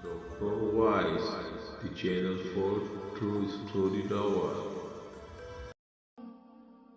Dr. Wise, the channel for True Story Tower.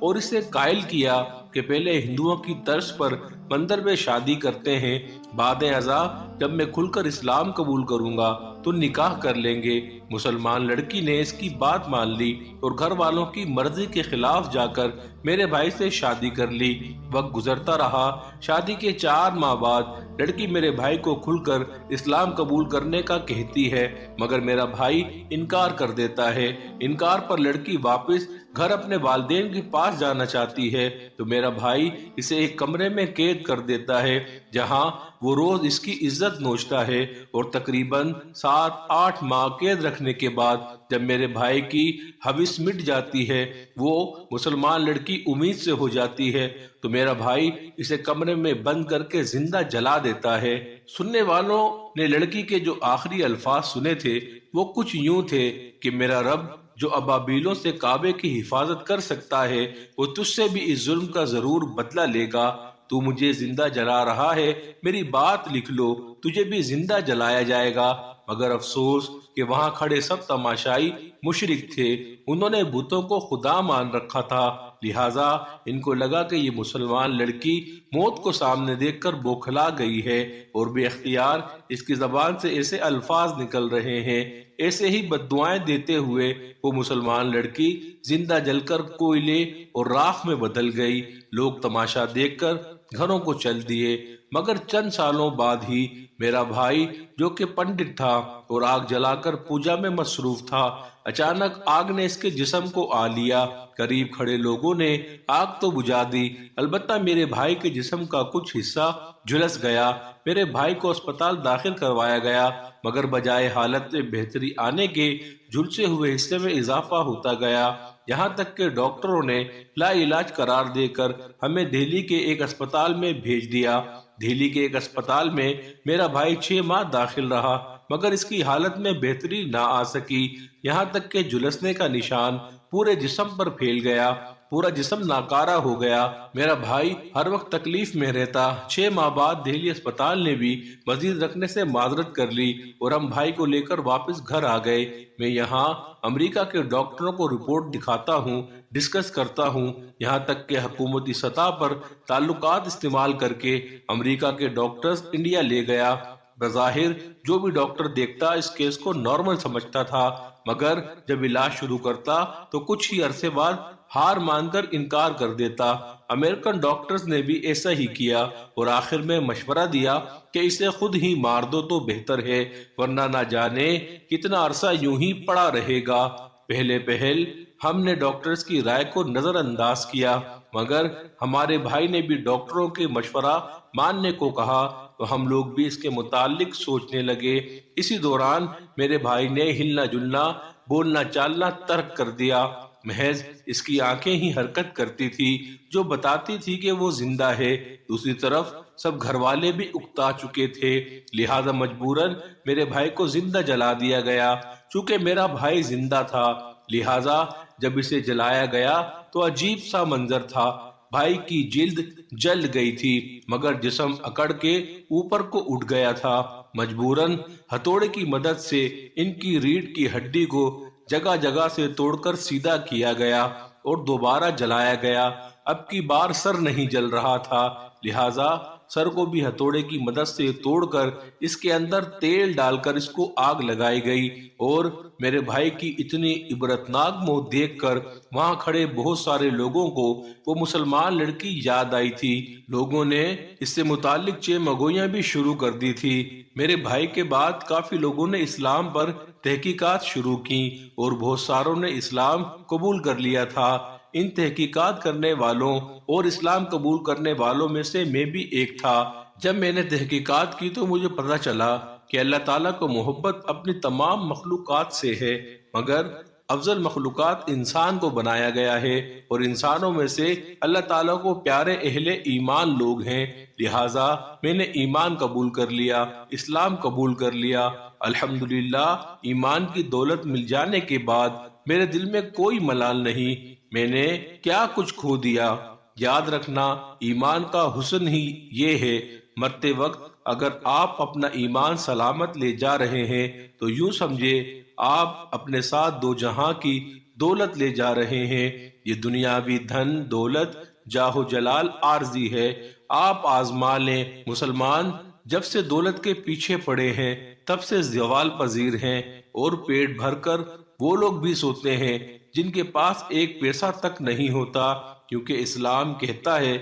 اور اسے قائل کیا کہ پہلے ہندوؤں کی طرز پر مندر میں شادی کرتے ہیں، بعد ازاں جب میں کھل کر اسلام قبول کروں گا تو نکاح کر لیں گے۔ مسلمان لڑکی نے اس کی بات مان لی اور گھر والوں کی مرضی کے خلاف جا کر میرے بھائی سے شادی کر لی۔ وقت گزرتا رہا، شادی کے 4 ماہ بعد لڑکی میرے بھائی کو کھل کر اسلام قبول کرنے کا کہتی ہے، مگر میرا بھائی انکار کر دیتا ہے۔ انکار پر لڑکی واپس گھر اپنے والدین کے پاس جانا چاہتی ہے تو میرا بھائی اسے ایک کمرے میں قید کر دیتا ہے، جہاں وہ روز اس کی عزت نوچتا ہے، اور تقریباً 7-8 ماہ قید رکھنے کے بعد جب میرے بھائی کی ہوس مٹ جاتی ہے، وہ مسلمان لڑکی امید سے ہو جاتی ہے تو میرا بھائی اسے کمرے میں بند کر کے زندہ جلا دیتا ہے۔ سننے والوں نے لڑکی کے جو آخری الفاظ سنے تھے وہ کچھ یوں تھے کہ میرا رب جو ابابیلوں سے کعبے کی حفاظت کر سکتا ہے وہ تجھ سے بھی اس ظلم کا ضرور بدلہ لے گا۔ تو مجھے زندہ جلا رہا ہے، میری بات لکھ لو، تجھے بھی زندہ جلایا جائے گا۔ مگر افسوس کہ وہاں کھڑے سب تماشائی مشرک تھے، انہوں نے بتوں کو خدا مان رکھا تھا، لہٰذا ان کو لگا کہ یہ مسلمان لڑکی موت کو سامنے دیکھ کر بوکھلا گئی ہے اور بے اختیار اس کی زبان سے ایسے الفاظ نکل رہے ہیں۔ ایسے ہی بد دعائیں دیتے ہوئے وہ مسلمان لڑکی زندہ جل کر کوئلے اور راکھ میں بدل گئی۔ لوگ تماشا دیکھ کر گھروں کو چل دیے، مگر چند سالوں بعد ہی میرا بھائی جو کہ پنڈت تھا اور آگ جلا کر پوجا میں مصروف تھا، اچانک آگ نے اس کے جسم کو آ لیا۔ قریب کھڑے لوگوں نے آگ تو بجھا دی، البتہ میرے بھائی کے جسم کا کچھ حصہ جھلس گیا۔ میرے بھائی کو اسپتال داخل کروایا گیا، مگر بجائے حالت میں بہتری آنے کے جھلسے ہوئے حصے میں اضافہ ہوتا گیا، یہاں تک کہ ڈاکٹروں نے لا علاج قرار دے کر ہمیں دہلی کے ایک اسپتال میں بھیج دیا۔ دہلی کے ایک اسپتال میں میرا بھائی 6 ماہ داخل رہا، مگر اس کی حالت میں بہتری نہ آ سکی، یہاں تک کہ جھلسنے کا نشان پورے جسم پر پھیل گیا، پورا جسم ناکارہ ہو گیا۔ میرا بھائی ہر وقت تکلیف میں رہتا۔ 6 ماہ بعد دہلی اسپتال نے بھی مزید رکھنے سے معذرت کر لی اور ہم بھائی کو لے کر واپس گھر آ گئے۔ میں یہاں امریکہ کے ڈاکٹروں کو رپورٹ دکھاتا ہوں، ڈسکس کرتا ہوں، یہاں تک کہ حکومتی سطح پر تعلقات استعمال کر کے امریکہ کے ڈاکٹرز انڈیا لے گیا۔ بظاہر جو بھی ڈاکٹر دیکھتا اس کیس کو نارمل سمجھتا تھا، مگر جب علاج شروع کرتا تو کچھ ہی عرصے بعد ہار مان کر انکار کر دیتا۔ امریکن ڈاکٹرز نے بھی ایسا ہی کیا اور آخر میں مشورہ دیا کہ اسے خود ہی مار دو تو بہتر ہے، ورنہ نہ جانے کتنا عرصہ یوں ہی پڑا رہے گا۔ پہل ہم نے ڈاکٹرز کی رائے کو نظر انداز کیا، مگر ہمارے بھائی نے بھی ڈاکٹروں کے مشورہ ماننے کو کہا تو ہم لوگ بھی اس کے متعلق سوچنے لگے۔ اسی دوران میرے بھائی نے ہلنا جلنا، بولنا چالنا ترک کر دیا، محض اس کی آنکھیں ہی حرکت کرتی تھی جو بتاتی تھی کہ وہ زندہ ہے۔ دوسری طرف سب گھر والے بھی اکتا چکے تھے، لہذا مجبوراً میرے بھائی کو زندہ جلا دیا گیا۔ چونکہ میرا بھائی زندہ تھا لہذا جب اسے جلایا گیا تو عجیب سا منظر تھا، بھائی کی جلد جل گئی تھی مگر جسم اکڑ کے اوپر کو اٹھ گیا تھا۔ مجبوراً ہتھوڑے کی مدد سے ان کی ریڑھ کی ہڈی کو جگہ جگہ سے توڑ کر سیدھا کیا گیا اور دوبارہ جلایا گیا۔ اب کی بار سر نہیں جل رہا تھا، لہذا سر کو بھی ہتھوڑے کی مدد سے توڑ کر اس کے اندر تیل ڈال کر اس کو آگ لگائی گئی، اور میرے بھائی کی اتنی عبرتناک موت دیکھ کر وہاں کھڑے بہت سارے لوگوں کو وہ مسلمان لڑکی یاد آئی تھی۔ لوگوں نے اس سے متعلق چیمگوئیاں بھی شروع کر دی تھی۔ میرے بھائی کے بعد کافی لوگوں نے اسلام پر تحقیقات شروع کی اور بہت ساروں نے اسلام قبول کر لیا تھا۔ ان تحقیقات کرنے والوں اور اسلام قبول کرنے والوں میں سے میں بھی ایک تھا۔ جب میں نے تحقیقات کی تو مجھے پتہ چلا کہ اللہ تعالیٰ کو محبت اپنی تمام مخلوقات سے ہے، مگر افضل مخلوقات انسان کو بنایا گیا ہے اور انسانوں میں سے اللہ تعالیٰ کو پیارے اہل ایمان لوگ ہیں، لہٰذا میں نے ایمان قبول کر لیا، اسلام قبول کر لیا۔ الحمدللہ ایمان کی دولت مل جانے کے بعد میرے دل میں کوئی ملال نہیں، میں نے کیا کچھ کھو دیا۔ یاد رکھنا ایمان کا حسن ہی یہ ہے، مرتے وقت اگر آپ اپنا ایمان سلامت لے جا رہے ہیں تو یوں سمجھے آپ اپنے ساتھ 2 جہاں کی دولت لے جا رہے ہیں۔ یہ دنیاوی دھن دولت جاہ و جلال عارضی ہے، آپ آزما لیں۔ مسلمان جب سے دولت کے پیچھے پڑے ہیں تب سے زوال پذیر ہیں، اور پیٹ بھر کر وہ لوگ بھی سوتے ہیں جن کے پاس ایک پیسہ تک نہیں ہوتا، کیونکہ اسلام کہتا ہے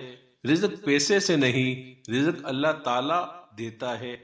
رزق پیسے سے نہیں، رزق اللہ تعالی دیتا ہے۔